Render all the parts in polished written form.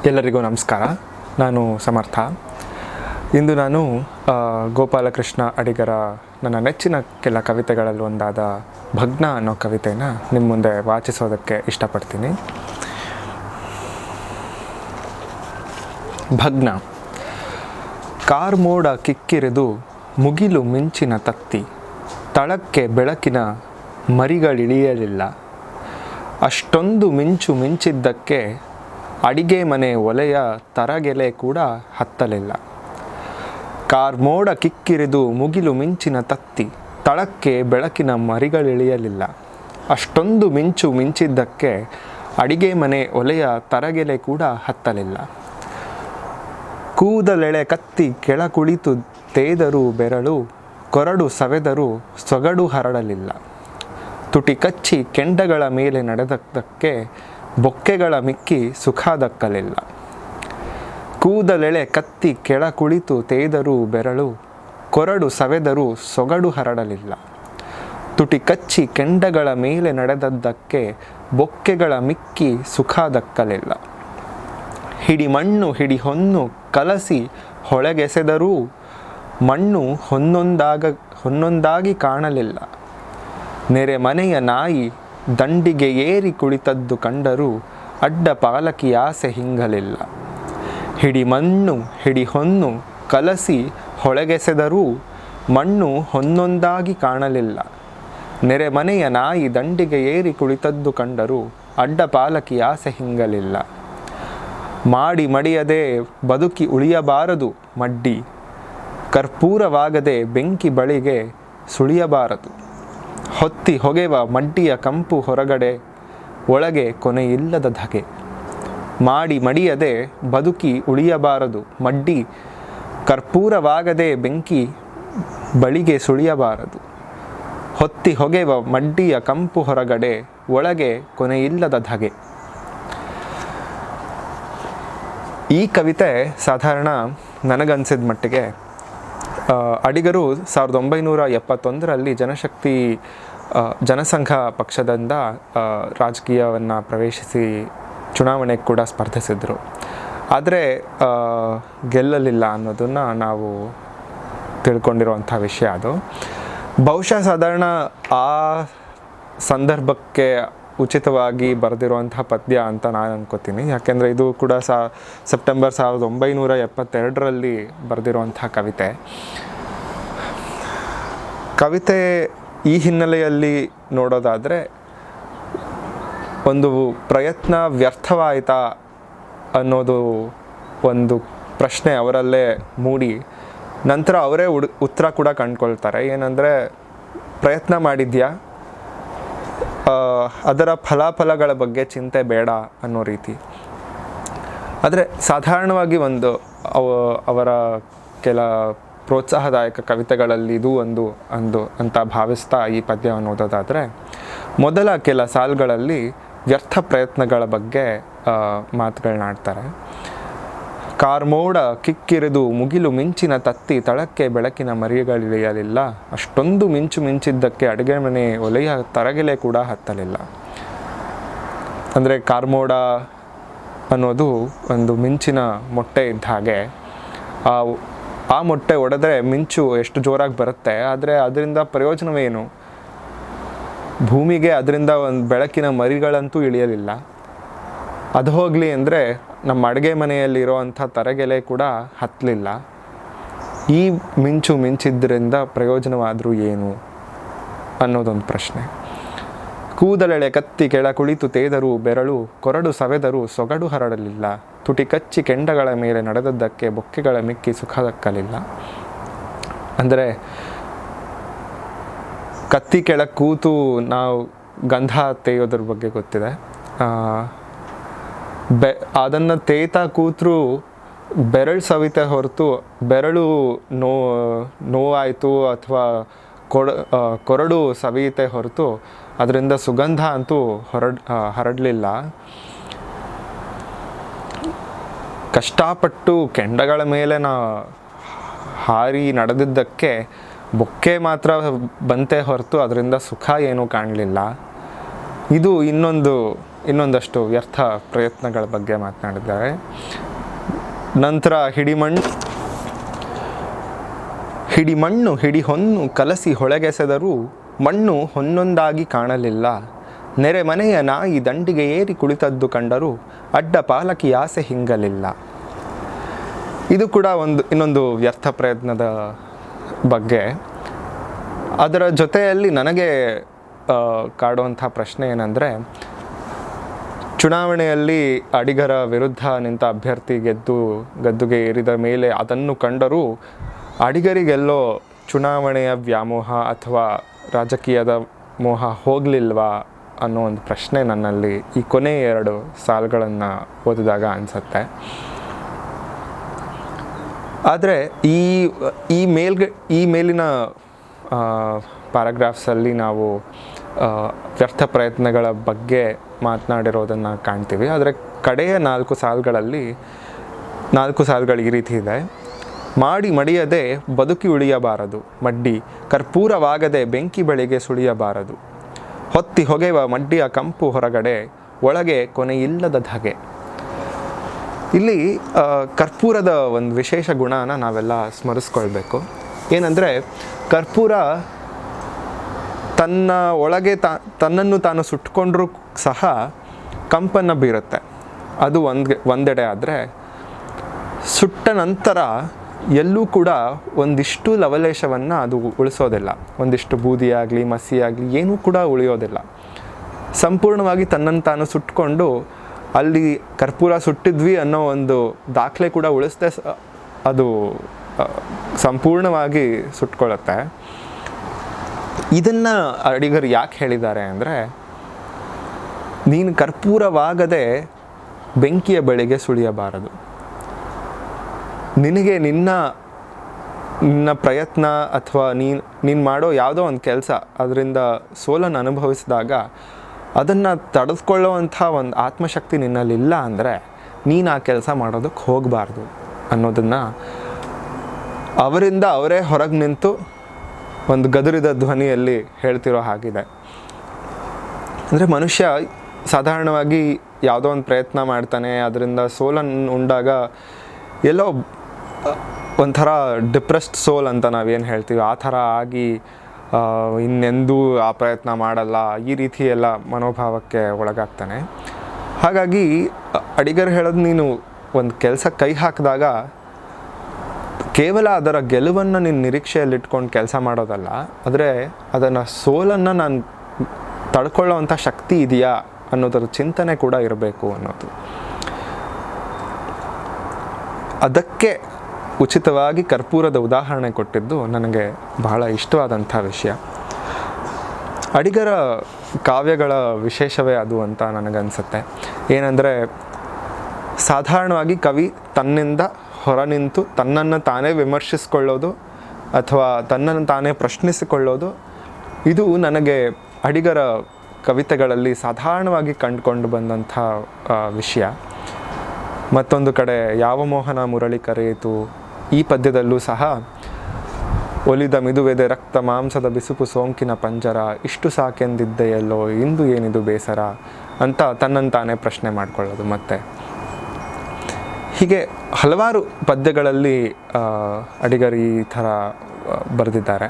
ಎಲ್ಲರಿಗೂ ನಮಸ್ಕಾರ. ನಾನು ಸಮರ್ಥ. ಇಂದು ನಾನು ಗೋಪಾಲಕೃಷ್ಣ ಅಡಿಗರ ನನ್ನ ನೆಚ್ಚಿನ ಕೆಲ ಕವಿತೆಗಳಲ್ಲಿ ಒಂದಾದ ಭಗ್ನ ಅನ್ನೋ ಕವಿತೆಯನ್ನು ನಿಮ್ಮ ಮುಂದೆ ವಾಚಿಸೋದಕ್ಕೆ ಇಷ್ಟಪಡ್ತೀನಿ. ಭಗ್ನ. ಕಾರ್ಮೋಡ ಕಿಕ್ಕಿರಿದು ಮುಗಿಲು ಮಿಂಚಿನ ತತ್ತಿ, ತಳಕ್ಕೆ ಬೆಳಕಿನ ಮರಿಗಳಿಳಿಯಲಿಲ್ಲ. ಅಷ್ಟೊಂದು ಮಿಂಚು ಮಿಂಚಿದ್ದಕ್ಕೆ ಅಡಿಗೆ ಮನೆ ಒಲೆಯ ತರಗೆಲೆ ಕೂಡ ಹತ್ತಲಿಲ್ಲ. ಕಾರ್ಮೋಡ ಕಿಕ್ಕಿರಿದು ಮುಗಿಲು ಮಿಂಚಿನ ತತ್ತಿ, ತಳಕ್ಕೆ ಬೆಳಕಿನ ಮರಿಗಳಿಳಿಯಲಿಲ್ಲ. ಅಷ್ಟೊಂದು ಮಿಂಚು ಮಿಂಚಿದ್ದಕ್ಕೆ ಅಡಿಗೆ ಮನೆ ಒಲೆಯ ತರಗೆಲೆ ಕೂಡ ಹತ್ತಲಿಲ್ಲ. ಕೂದಲೆಳೆ ಕತ್ತಿ ಕೆಳ ಕುಳಿತು ತೇದರು ಬೆರಳು, ಕೊರಡು ಸವೆದರೂ ಸೊಗಡು ಹರಡಲಿಲ್ಲ. ತುಟಿ ಕಚ್ಚಿ ಕೆಂಡಗಳ ಮೇಲೆ ನಡೆದದ್ದಕ್ಕೆ ಬೊಕ್ಕೆಗಳ ಮಿಕ್ಕಿ ಸುಖ ದಕ್ಕಲಿಲ್ಲ. ಕೂದಲೆಳೆ ಕತ್ತಿ ಕೆಳ ಕುಳಿತು ತೇದರೂ ಬೆರಳು, ಕೊರಡು ಸವೆದರೂ ಸೊಗಡು ಹರಡಲಿಲ್ಲ. ತುಟಿ ಕಚ್ಚಿ ಕೆಂಡಗಳ ಮೇಲೆ ನಡೆದದ್ದಕ್ಕೆ ಬೊಕ್ಕೆಗಳ ಮಿಕ್ಕಿ ಸುಖ ದಕ್ಕಲಿಲ್ಲ. ಹಿಡಿ ಮಣ್ಣು ಹಿಡಿ ಹೊನ್ನು ಕಲಸಿ ಹೊಳೆಗೆಸೆದರೂ ಮಣ್ಣು ಹೊನ್ನೊಂದಾಗಿ ಕಾಣಲಿಲ್ಲ. ನೆರೆ ಮನೆಯ ನಾಯಿ ದಂಡಿಗೆ ಏರಿ ಕುಳಿತದ್ದು ಕಂಡರೂ ಅಡ್ಡ ಪಾಲಕಿ ಆಸೆ ಹಿಂಗಲಿಲ್ಲ. ಹಿಡಿ ಮಣ್ಣು ಹಿಡಿ ಹೊನ್ನು ಕಲಸಿ ಹೊಳೆಗೆಸೆದರೂ ಮಣ್ಣು ಹೊನ್ನೊಂದಾಗಿ ಕಾಣಲಿಲ್ಲ. ನೆರೆ ಮನೆಯ ನಾಯಿ ದಂಡಿಗೆ ಏರಿ ಕುಳಿತದ್ದು ಕಂಡರೂ ಅಡ್ಡ ಪಾಲಕಿ ಆಸೆ ಹಿಂಗಲಿಲ್ಲ. ಮಾಡಿ ಮಡಿಯದೆ ಬದುಕಿ ಉಳಿಯಬಾರದು ಮಡ್ಡಿ, ಕರ್ಪೂರವಾಗದೆ ಬೆಂಕಿ ಬಳಿಗೆ ಸುಳಿಯಬಾರದು. ಹೊತ್ತಿ ಹೊಗೆವ ಮಡ್ಡಿಯ ಕಂಪು ಹೊರಗಡೆ, ಒಳಗೆ ಕೊನೆಯಿಲ್ಲದ ಧಗೆ. ಮಾಡಿ ಮಡಿಯದೆ ಬದುಕಿ ಉಳಿಯಬಾರದು ಮಡ್ಡಿ, ಕರ್ಪೂರವಾಗದೆ ಬೆಂಕಿ ಬಳಿಗೆ ಸುಳಿಯಬಾರದು. ಹೊತ್ತಿ ಹೊಗೆವ ಮಡ್ಡಿಯ ಕಂಪು ಹೊರಗಡೆ, ಒಳಗೆ ಕೊನೆಯಿಲ್ಲದ ಧಗೆ. ಈ ಕವಿತೆ ಸಾಧಾರಣ ನನಗನ್ಸಿದ ಮಟ್ಟಿಗೆ ಅಡಿಗರು 1971ರಲ್ಲಿ ಜನಸಂಘ ಪಕ್ಷದಿಂದ ರಾಜಕೀಯವನ್ನು ಪ್ರವೇಶಿಸಿ ಚುನಾವಣೆಗೆ ಕೂಡ ಸ್ಪರ್ಧಿಸಿದರು. ಆದರೆ ಗೆಲ್ಲಲಿಲ್ಲ ಅನ್ನೋದನ್ನು ನಾವು ತಿಳ್ಕೊಂಡಿರುವಂಥ ವಿಷಯ. ಅದು ಬಹುಶಃ ಸಾಧಾರಣ ಆ ಸಂದರ್ಭಕ್ಕೆ ಉಚಿತವಾಗಿ ಬರೆದಿರುವಂತಹ ಪದ್ಯ ಅಂತ ನಾನು ಅನ್ಕೋತೀನಿ. ಯಾಕೆಂದರೆ ಇದು ಕೂಡ ಸೆಪ್ಟೆಂಬರ್ 1972ರಲ್ಲಿ ಬರೆದಿರುವಂಥ ಕವಿತೆ ಈ ಹಿನ್ನೆಲೆಯಲ್ಲಿ ನೋಡೋದಾದರೆ, ಒಂದು ಪ್ರಯತ್ನ ವ್ಯರ್ಥವಾಯಿತಾ ಅನ್ನೋದು ಒಂದು ಪ್ರಶ್ನೆ ಅವರಲ್ಲೇ ಮೂಡಿ ನಂತರ ಅವರೇ ಉತ್ತರ ಕೂಡ ಕಂಡುಕೊಳ್ತಾರೆ. ಏನಂದರೆ, ಪ್ರಯತ್ನ ಮಾಡಿದ್ಯಾ, ಅದರ ಫಲಾಫಲಗಳ ಬಗ್ಗೆ ಚಿಂತೆ ಬೇಡ ಅನ್ನೋ ರೀತಿ. ಆದರೆ ಸಾಧಾರಣವಾಗಿ ಅವರ ಕೆಲ ಪ್ರೋತ್ಸಾಹದಾಯಕ ಕವಿತೆಗಳಲ್ಲಿ ಇದು ಒಂದು ಅಂತ ಭಾವಿಸ್ತಾ ಈ ಪದ್ಯವನ್ನು ಓದೋದಾದರೆ, ಮೊದಲ ಕೆಲ ಸಾಲುಗಳಲ್ಲಿ ವ್ಯರ್ಥ ಪ್ರಯತ್ನಗಳ ಬಗ್ಗೆ ಮಾತುಗಳನ್ನಾಡ್ತಾರೆ. ಕಾರ್ಮೋಡ ಕಿಕ್ಕಿರಿದು ಮುಗಿಲು ಮಿಂಚಿನ ತತ್ತಿ, ತಳಕ್ಕೆ ಬೆಳಕಿನ ಮರಿಗಳಿಳಿಯಲಿಲ್ಲ. ಅಷ್ಟೊಂದು ಮಿಂಚು ಮಿಂಚಿದ್ದಕ್ಕೆ ಅಡುಗೆ ಮನೆ ಒಲೆಯ ತರಗೆಲೆ ಕೂಡ ಹತ್ತಲಿಲ್ಲ. ಅಂದರೆ ಕಾರ್ಮೋಡ ಅನ್ನೋದು ಒಂದು ಮಿಂಚಿನ ಮೊಟ್ಟೆ ಇದ್ದ ಹಾಗೆ. ಆ ಮೊಟ್ಟೆ ಒಡೆದ್ರೆ ಮಿಂಚು ಎಷ್ಟು ಜೋರಾಗಿ ಬರುತ್ತೆ, ಆದರೆ ಅದರಿಂದ ಪ್ರಯೋಜನವೇನು? ಭೂಮಿಗೆ ಅದರಿಂದ ಒಂದು ಬೆಳಕಿನ ಮರಿಗಳಂತೂ ಇಳಿಯಲಿಲ್ಲ. ಅದು ಹೋಗಲಿ ಅಂದರೆ ನಮ್ಮ ಅಡುಗೆ ಮನೆಯಲ್ಲಿರೋವಂಥ ತರಗೆಲೆ ಕೂಡ ಹತ್ತಲಿಲ್ಲ. ಈ ಮಿಂಚು ಮಿಂಚಿದ್ದರಿಂದ ಪ್ರಯೋಜನವಾದರೂ ಏನು ಅನ್ನೋದೊಂದು ಪ್ರಶ್ನೆ. ಕೂದಲೆಳೆ ಕತ್ತಿ ಕೆಳ ಕುಳಿತು ತೇದರು ಬೆರಳು, ಕೊರಡು ಸವೆದರೂ ಸೊಗಡು ಹರಡಲಿಲ್ಲ. ತುಟಿ ಕಚ್ಚಿ ಕೆಂಡಗಳ ಮೇಲೆ ನಡೆದದ್ದಕ್ಕೆ ಬೊಕ್ಕೆಗಳ ಮಿಕ್ಕಿ ಸುಖ ದಕ್ಕಲಿಲ್ಲ. ಅಂದರೆ ಕತ್ತಿ ಕೆಳಗೆ ಕೂತು ನಾವು ಗಂಧ ತೇಯೋದ್ರ ಬಗ್ಗೆ ಗೊತ್ತಿದೆ. ಅದನ್ನು ತೇತಾ ಕೂತರೂ ಬೆರಳು ಸವಿತೆ ಹೊರತು ಬೆರಳು ನೋವಾಯಿತು ಅಥವಾ ಕೊರಡು ಸವಿತೆ ಹೊರತು ಅದರಿಂದ ಸುಗಂಧ ಅಂತೂ ಹರಡಲಿಲ್ಲ. ಕಷ್ಟಪಟ್ಟು ಕೆಂಡಗಳ ಮೇಲೆ ಹಾರಿ ನಡೆದಿದ್ದಕ್ಕೆ ಬೊಕ್ಕೆ ಮಾತ್ರ ಬಂತೆ ಹೊರತು ಅದರಿಂದ ಸುಖ ಏನೂ ಕಾಣಲಿಲ್ಲ. ಇದು ಇನ್ನೊಂದಷ್ಟು ವ್ಯರ್ಥ ಪ್ರಯತ್ನಗಳ ಬಗ್ಗೆ ಮಾತನಾಡಿದ್ದಾರೆ. ನಂತರ ಹಿಡಿಮಣ್ಣು ಹಿಡಿಹೊನ್ನು ಕಲಸಿ ಹೊಳೆಗೆಸೆದರೂ ಮಣ್ಣು ಹೊನ್ನೊಂದಾಗಿ ಕಾಣಲಿಲ್ಲ. ನೆರೆ ಮನೆಯ ನಾಯಿ ದಂಡಿಗೆ ಏರಿ ಕುಳಿತದ್ದು ಕಂಡರೂ ಅಡ್ಡ ಪಾಲಕಿ ಆಸೆ ಹಿಂಗಲಿಲ್ಲ. ಇದು ಕೂಡ ಇನ್ನೊಂದು ವ್ಯರ್ಥ ಪ್ರಯತ್ನದ ಬಗ್ಗೆ. ಅದರ ಜೊತೆಯಲ್ಲಿ ನನಗೆ ಕಾಡುವಂಥ ಪ್ರಶ್ನೆ ಏನಂದರೆ, ಚುನಾವಣೆಯಲ್ಲಿ ಅಡಿಗರ ವಿರುದ್ಧ ನಿಂತ ಅಭ್ಯರ್ಥಿ ಗದ್ದುಗೆ ಏರಿದ ಮೇಲೆ ಅದನ್ನು ಕಂಡರೂ ಅಡಿಗರಿಗೆಲ್ಲೋ ಚುನಾವಣೆಯ ವ್ಯಾಮೋಹ ಅಥವಾ ರಾಜಕೀಯದ ಮೋಹ ಹೋಗಲಿಲ್ವಾ ಅನ್ನೋ ಒಂದು ಪ್ರಶ್ನೆ ನನ್ನಲ್ಲಿ ಈ ಕೊನೆಯ 2 ಸಾಲುಗಳನ್ನು ಓದಿದಾಗ ಅನಿಸುತ್ತೆ. ಆದರೆ ಈ ಮೇಲಿನ ಪ್ಯಾರಾಗ್ರಾಫ್ಸಲ್ಲಿ ನಾವು ವ್ಯರ್ಥ ಪ್ರಯತ್ನಗಳ ಬಗ್ಗೆ ಮಾತನಾಡಿರೋದನ್ನು ಕಾಣ್ತೀವಿ. ಆದರೆ ಕಡೆಯ 4 ಸಾಲುಗಳು ಈ ರೀತಿ ಇದೆ. ಮಾಡಿ ಮಡಿಯದೆ ಬದುಕಿ ಉಳಿಯಬಾರದು ಮಡ್ಡಿ, ಕರ್ಪೂರವಾಗದೆ ಬೆಂಕಿ ಬಳಿಗೆ ಸುಳಿಯಬಾರದು. ಹೊತ್ತಿ ಹೊಗೆವ ಮಡ್ಡಿಯ ಕಂಪು ಹೊರಗಡೆ, ಒಳಗೆ ಕೊನೆಯಿಲ್ಲದ ಧಗೆ. ಇಲ್ಲಿ ಕರ್ಪೂರದ ಒಂದು ವಿಶೇಷ ಗುಣನ ನಾವೆಲ್ಲ ಸ್ಮರಿಸ್ಕೊಳ್ಬೇಕು. ಏನಂದರೆ, ಕರ್ಪೂರ ತನ್ನ ಒಳಗೆ ತನ್ನನ್ನು ತಾನು ಸುಟ್ಕೊಂಡ್ರೂ ಸಹ ಕಂಪನ್ನು ಬೀರುತ್ತೆ. ಅದು ಒಂದೆಡೆ. ಆದರೆ ಸುಟ್ಟ ನಂತರ ಎಲ್ಲೂ ಕೂಡ ಒಂದಿಷ್ಟು ಲವಲೇಶವನ್ನು ಅದು ಉಳಿಸೋದಿಲ್ಲ. ಒಂದಿಷ್ಟು ಬೂದಿಯಾಗಲಿ ಮಸಿಯಾಗಲಿ ಏನೂ ಕೂಡ ಉಳಿಯೋದಿಲ್ಲ. ಸಂಪೂರ್ಣವಾಗಿ ತನ್ನನ್ನು ತಾನು ಸುಟ್ಕೊಂಡು ಅಲ್ಲಿ ಕರ್ಪೂರ ಸುಟ್ಟಿದ್ವಿ ಅನ್ನೋ ಒಂದು ದಾಖಲೆ ಕೂಡ ಉಳಿಸದೆ ಅದು ಸಂಪೂರ್ಣವಾಗಿ ಸುಟ್ಕೊಳ್ಳುತ್ತೆ. ಇದನ್ನು ಅಡಿಗರು ಯಾಕೆ ಹೇಳಿದ್ದಾರೆ ಅಂದರೆ, ನೀನು ಕರ್ಪೂರವಾಗದೆ ಬೆಂಕಿಯ ಬಳಿಗೆ ಸುಳಿಯಬಾರದು. ನಿನಗೆ ನಿನ್ನ ಪ್ರಯತ್ನ ಅಥವಾ ನೀನು ಮಾಡೋ ಯಾವುದೋ ಒಂದು ಕೆಲಸ ಅದರಿಂದ ಸೋಲನ್ನು ಅನುಭವಿಸಿದಾಗ ಅದನ್ನು ತಡೆದುಕೊಳ್ಳುವಂಥ ಒಂದು ಆತ್ಮಶಕ್ತಿ ನಿನ್ನಲ್ಲಿಲ್ಲ ಅಂದರೆ ನೀನು ಆ ಕೆಲಸ ಮಾಡೋದಕ್ಕೆ ಹೋಗಬಾರ್ದು ಅನ್ನೋದನ್ನು ಅವರೇ ಹೊರಗೆ ನಿಂತು ಒಂದು ಗದುರಿದ ಧ್ವನಿಯಲ್ಲಿ ಹೇಳ್ತಿರೋ ಹಾಗಿದೆ. ಅಂದರೆ ಮನುಷ್ಯ ಸಾಧಾರಣವಾಗಿ ಯಾವುದೋ ಒಂದು ಪ್ರಯತ್ನ ಮಾಡ್ತಾನೆ, ಅದರಿಂದ ಸೋಲನ್ನು ಉಂಡಾಗ ಎಲ್ಲೋ ಒಂಥರ ಡಿಪ್ರೆಸ್ಡ್ ಸೋಲ್ ಅಂತ ನಾವೇನು ಹೇಳ್ತೀವಿ, ಆ ಥರ ಆಗಿ ಇನ್ನೆಂದೂ ಆ ಪ್ರಯತ್ನ ಮಾಡಲ್ಲ, ಈ ರೀತಿ ಎಲ್ಲ ಮನೋಭಾವಕ್ಕೆ ಒಳಗಾಗ್ತಾನೆ. ಹಾಗಾಗಿ ಅಡಿಗರು ಹೇಳೋದು, ನೀನು ಒಂದು ಕೆಲಸ ಕೈ ಹಾಕಿದಾಗ ಕೇವಲ ಅದರ ಗೆಲುವನ್ನು ನೀನು ನಿರೀಕ್ಷೆಯಲ್ಲಿಟ್ಕೊಂಡು ಕೆಲಸ ಮಾಡೋದಲ್ಲ, ಆದರೆ ಅದನ್ನು ಸೋಲನ್ನು ನಾನು ತಡ್ಕೊಳ್ಳೋವಂಥ ಶಕ್ತಿ ಇದೆಯಾ ಅನ್ನೋದರ ಚಿಂತನೆ ಕೂಡ ಇರಬೇಕು ಅನ್ನೋದು. ಅದಕ್ಕೆ ಉಚಿತವಾಗಿ ಕರ್ಪೂರದ ಉದಾಹರಣೆ ಕೊಟ್ಟಿದ್ದು ನನಗೆ ಬಹಳ ಇಷ್ಟವಾದಂಥ ವಿಷಯ. ಅಡಿಗರ ಕಾವ್ಯಗಳ ವಿಶೇಷವೇ ಅದು ಅಂತ ನನಗನ್ಸುತ್ತೆ. ಏನಂದರೆ, ಸಾಧಾರಣವಾಗಿ ಕವಿ ತನ್ನಿಂದ ಹೊರ ನಿಂತು ತನ್ನನ್ನು ತಾನೇ ವಿಮರ್ಶಿಸಿಕೊಳ್ಳೋದು ಅಥವಾ ತನ್ನನ್ನು ತಾನೇ ಪ್ರಶ್ನಿಸಿಕೊಳ್ಳೋದು, ಇದು ನನಗೆ ಅಡಿಗರ ಕವಿತೆಗಳಲ್ಲಿ ಸಾಧಾರಣವಾಗಿ ಕಂಡುಕೊಂಡು ಬಂದಂಥ ವಿಷಯ. ಮತ್ತೊಂದು ಕಡೆ ಯಾವ ಮೋಹನ ಮುರಳಿ ಕರೆಯಿತು ಈ ಪದ್ಯದಲ್ಲೂ ಸಹ, ಒಲಿದ ಮಿದುವೆದೆ ರಕ್ತ ಮಾಂಸದ ಬಿಸುಪು ಸೋಂಕಿನ ಪಂಜರ, ಇಷ್ಟು ಸಾಕೆಂದಿದ್ದೆಯಲ್ಲೋ ಇಂದು ಏನಿದು ಬೇಸರ ಅಂತ ತನ್ನನ್ನು ತಾನೇ ಪ್ರಶ್ನೆ ಮಾಡಿಕೊಳ್ಳೋದು. ಮತ್ತು ಹೀಗೆ ಹಲವಾರು ಪದ್ಯಗಳಲ್ಲಿ ಅಡಿಗರು ಈ ಥರ ಬರೆದಿದ್ದಾರೆ.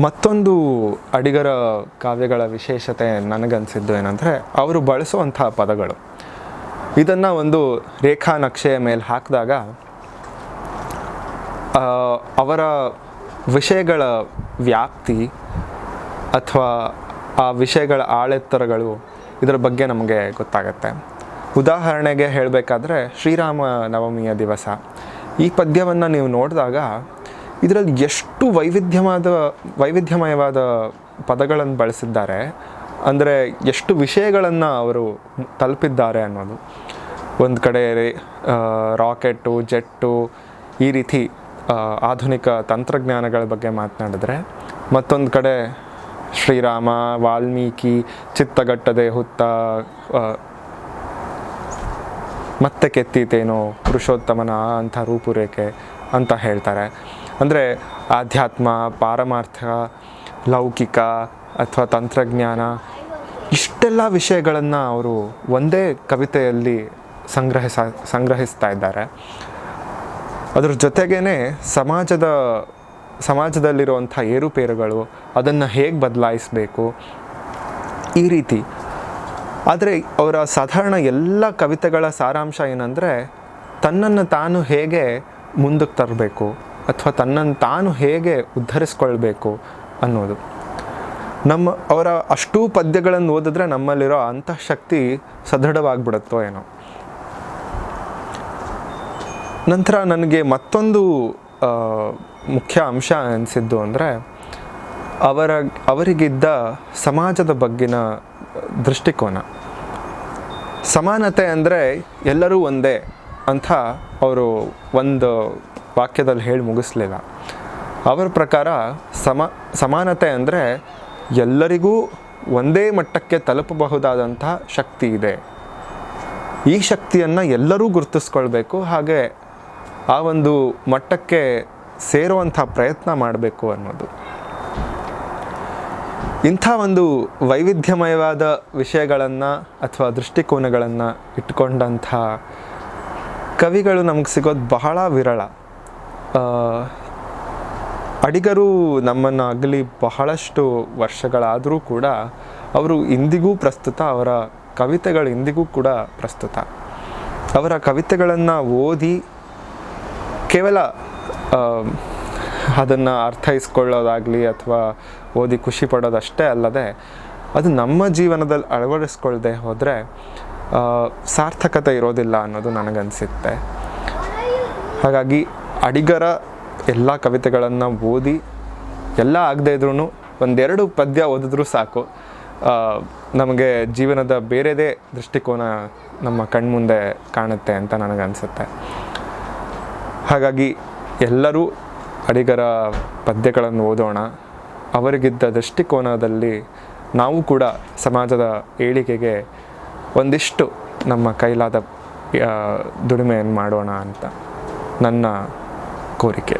ಮತ್ತೊಂದು ಅಡಿಗರ ಕಾವ್ಯಗಳ ವಿಶೇಷತೆ ನನಗನ್ಸಿದ್ದು ಏನಂದರೆ, ಅವರು ಬಳಸುವಂಥ ಪದಗಳು. ಇದನ್ನು ಒಂದು ರೇಖಾ ನಕ್ಷೆಯ ಮೇಲೆ ಹಾಕಿದಾಗ ಅವರ ವಿಷಯಗಳ ವ್ಯಾಪ್ತಿ ಅಥವಾ ಆ ವಿಷಯಗಳ ಆಳೆತ್ತರಗಳು ಇದರ ಬಗ್ಗೆ ನಮಗೆ ಗೊತ್ತಾಗತ್ತೆ. ಉದಾಹರಣೆಗೆ ಹೇಳಬೇಕಾದ್ರೆ, ಶ್ರೀರಾಮ ನವಮಿಯ ದಿವಸ ಈ ಪದ್ಯವನ್ನು ನೀವು ನೋಡಿದಾಗ ಇದರಲ್ಲಿ ಎಷ್ಟು ವೈವಿಧ್ಯಮಯವಾದ ಪದಗಳನ್ನು ಬಳಸಿದ್ದಾರೆ, ಅಂದರೆ ಎಷ್ಟು ವಿಷಯಗಳನ್ನು ಅವರು ತಲುಪಿದ್ದಾರೆ ಅನ್ನೋದು. ಒಂದು ಕಡೆ ರಾಕೆಟ್ಟು, ಜೆಟ್ಟು, ಈ ರೀತಿ ಆಧುನಿಕ ತಂತ್ರಜ್ಞಾನಗಳ ಬಗ್ಗೆ ಮಾತನಾಡಿದ್ರೆ, ಮತ್ತೊಂದು ಕಡೆ ಶ್ರೀರಾಮ, ವಾಲ್ಮೀಕಿ, ಚಿತ್ತಗಟ್ಟದೆ ಹುತ್ತ ಮತ್ತೆ ಕೆತ್ತೀತೇನೋ ಪುರುಷೋತ್ತಮನ ಅಂಥ ರೂಪುರೇಖೆ ಅಂತ ಹೇಳ್ತಾರೆ. ಅಂದರೆ ಆಧ್ಯಾತ್ಮ, ಪಾರಮಾರ್ಥ, ಲೌಕಿಕ, ಅಥವಾ ತಂತ್ರಜ್ಞಾನ, ಇಷ್ಟೆಲ್ಲ ವಿಷಯಗಳನ್ನು ಅವರು ಒಂದೇ ಕವಿತೆಯಲ್ಲಿ ಸಂಗ್ರಹಿಸ್ತಾ ಇದ್ದಾರೆ. ಅದ್ರ ಜೊತೆಗೇ ಸಮಾಜದಲ್ಲಿರುವಂಥ ಏರುಪೇರುಗಳು, ಅದನ್ನು ಹೇಗೆ ಬದಲಾಯಿಸಬೇಕು, ಈ ರೀತಿ. ಆದರೆ ಅವರ ಸಾಧಾರಣ ಎಲ್ಲ ಕವಿತೆಗಳ ಸಾರಾಂಶ ಏನಂದರೆ, ತನ್ನನ್ನು ತಾನು ಹೇಗೆ ಮುಂದಕ್ಕೆ ತರಬೇಕು ಅಥವಾ ತನ್ನನ್ನು ತಾನು ಹೇಗೆ ಉದ್ಧರಿಸ್ಕೊಳ್ಬೇಕು ಅನ್ನೋದು. ಅವರ ಅಷ್ಟೂ ಪದ್ಯಗಳನ್ನು ಓದಿದ್ರೆ ನಮ್ಮಲ್ಲಿರೋ ಅಂತಃಶಕ್ತಿ ಸದೃಢವಾಗಿಬಿಡುತ್ತೋ ಏನೋ. ನಂತರ ನನಗೆ ಮತ್ತೊಂದು ಮುಖ್ಯ ಅಂಶ ಅನಿಸಿದ್ದು ಅಂದರೆ, ಅವರಿಗಿದ್ದ ಸಮಾಜದ ಬಗ್ಗಿನ ದೃಷ್ಟಿಕೋನ. ಸಮಾನತೆ ಅಂದರೆ ಎಲ್ಲರೂ ಒಂದೇ ಅಂತ ಅವರು ಒಂದು ವಾಕ್ಯದಲ್ಲಿ ಹೇಳಿ ಮುಗಿಸ್ಲಿಲ್ಲ. ಅವರ ಪ್ರಕಾರ ಸಮಾನತೆ ಅಂದರೆ ಎಲ್ಲರಿಗೂ ಒಂದೇ ಮಟ್ಟಕ್ಕೆ ತಲುಪಬಹುದಾದಂಥ ಶಕ್ತಿ ಇದೆ. ಈ ಶಕ್ತಿಯನ್ನು ಎಲ್ಲರೂ ಗುರುತಿಸ್ಕೊಳ್ಬೇಕು, ಹಾಗೆ ಆ ಒಂದು ಮಟ್ಟಕ್ಕೆ ಸೇರುವಂಥ ಪ್ರಯತ್ನ ಮಾಡಬೇಕು ಅನ್ನೋದು. ಇಂಥ ಒಂದು ವೈವಿಧ್ಯಮಯವಾದ ವಿಷಯಗಳನ್ನು ಅಥವಾ ದೃಷ್ಟಿಕೋನಗಳನ್ನು ಇಟ್ಕೊಂಡಂಥ ಕವಿಗಳು ನಮಗೆ ಸಿಗೋದು ಬಹಳ ವಿರಳ. ಅಡಿಗರು ನಮ್ಮನ್ನು ಅಗಲಿ ಬಹಳಷ್ಟು ವರ್ಷಗಳಾದರೂ ಕೂಡ ಅವರು ಇಂದಿಗೂ ಪ್ರಸ್ತುತ, ಅವರ ಕವಿತೆಗಳು ಇಂದಿಗೂ ಕೂಡ ಪ್ರಸ್ತುತ. ಅವರ ಕವಿತೆಗಳನ್ನು ಓದಿ ಕೇವಲ ಅದನ್ನು ಅರ್ಥೈಸ್ಕೊಳ್ಳೋದಾಗಲಿ ಅಥವಾ ಓದಿ ಖುಷಿ ಪಡೋದಷ್ಟೇ ಅಲ್ಲದೆ, ಅದು ನಮ್ಮ ಜೀವನದಲ್ಲಿ ಅಳವಡಿಸ್ಕೊಳ್ಳದೆ ಹೋದರೆ ಸಾರ್ಥಕತೆ ಇರೋದಿಲ್ಲ ಅನ್ನೋದು ನನಗನ್ಸುತ್ತೆ. ಹಾಗಾಗಿ ಅಡಿಗರ ಎಲ್ಲ ಕವಿತೆಗಳನ್ನು ಓದಿ, ಎಲ್ಲ ಆಗದೇ ಇದ್ರೂ ಒಂದೆರಡು ಪದ್ಯ ಓದಿದ್ರೂ ಸಾಕು, ನಮಗೆ ಜೀವನದ ಬೇರೆದೇ ದೃಷ್ಟಿಕೋನ ನಮ್ಮ ಕಣ್ಮುಂದೆ ಕಾಣುತ್ತೆ ಅಂತ ನನಗನ್ಸುತ್ತೆ. ಹಾಗಾಗಿ ಎಲ್ಲರೂ ಅಡಿಗರ ಪದ್ಯಗಳನ್ನು ಓದೋಣ. ಅವರಿಗಿದ್ದ ದೃಷ್ಟಿಕೋನದಲ್ಲಿ ನಾವು ಕೂಡ ಸಮಾಜದ ಏಳಿಗೆಗೆ ಒಂದಿಷ್ಟು ನಮ್ಮ ಕೈಲಾದ ದುಡಿಮೆಯನ್ನು ಮಾಡೋಣ ಅಂತ ನನ್ನ ಕೋರಿಕೆ.